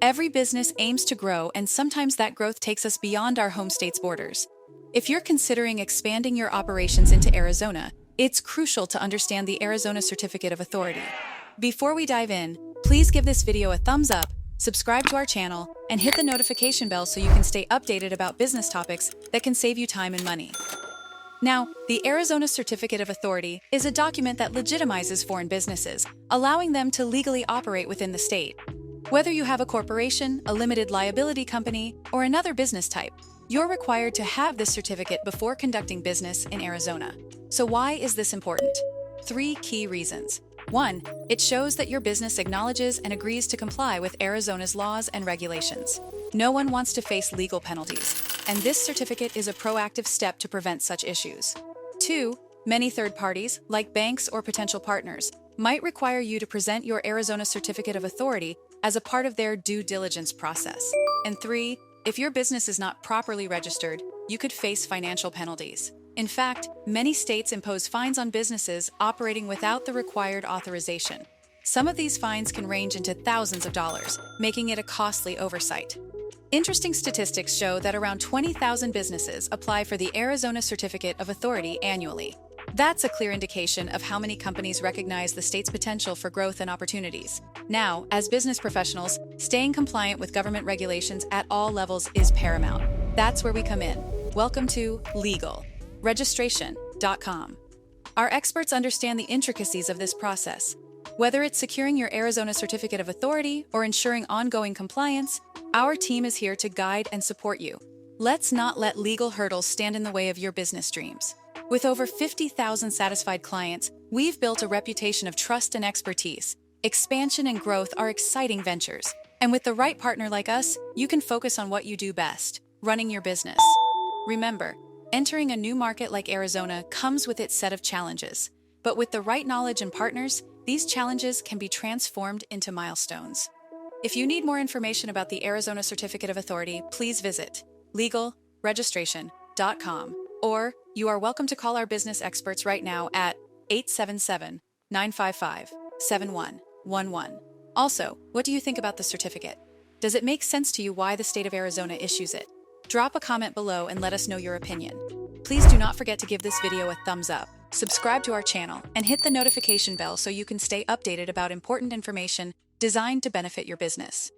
Every business aims to grow, and sometimes that growth takes us beyond our home state's borders. If you're considering expanding your operations into Arizona, it's crucial to understand the Arizona Certificate of Authority. Before we dive in, please give this video a thumbs up, subscribe to our channel, and hit the notification bell so you can stay updated about business topics that can save you time and money. Now, the Arizona Certificate of Authority is a document that legitimizes foreign businesses, allowing them to legally operate within the state. Whether you have a corporation, a limited liability company, or another business type, you're required to have this certificate before conducting business in Arizona. So why is this important? 3 key reasons. 1. It shows that your business acknowledges and agrees to comply with Arizona's laws and regulations. No one wants to face legal penalties, and this certificate is a proactive step to prevent such issues. 2. Many third parties, like banks or potential partners, might require you to present your Arizona Certificate of Authority as a part of their due diligence process. And 3. If your business is not properly registered, you could face financial penalties. In fact, many states impose fines on businesses operating without the required authorization. Some of these fines can range into thousands of dollars, making it a costly oversight. Interesting statistics show that around 20,000 businesses apply for the Arizona Certificate of Authority annually. That's a clear indication of how many companies recognize the state's potential for growth and opportunities. Now, as business professionals, staying compliant with government regulations at all levels is paramount. That's where we come in. Welcome to Legal. Registration.com. Our experts understand the intricacies of this process. Whether it's securing your Arizona Certificate of Authority or ensuring ongoing compliance, our team is here to guide and support you. Let's not let legal hurdles stand in the way of your business dreams. With over 50,000 satisfied clients, we've built a reputation of trust and expertise. Expansion and growth are exciting ventures. And with the right partner like us, you can focus on what you do best, running your business. Remember, entering a new market like Arizona comes with its set of challenges. But with the right knowledge and partners, these challenges can be transformed into milestones. If you need more information about the Arizona Certificate of Authority, please visit legalregistration.com, or you are welcome to call our business experts right now at 877-955-7111. Also, what do you think about the certificate? Does it make sense to you why the state of Arizona issues it? Drop a comment below and let us know your opinion. Please do not forget to give this video a thumbs up, subscribe to our channel, and hit the notification bell so you can stay updated about important information designed to benefit your business.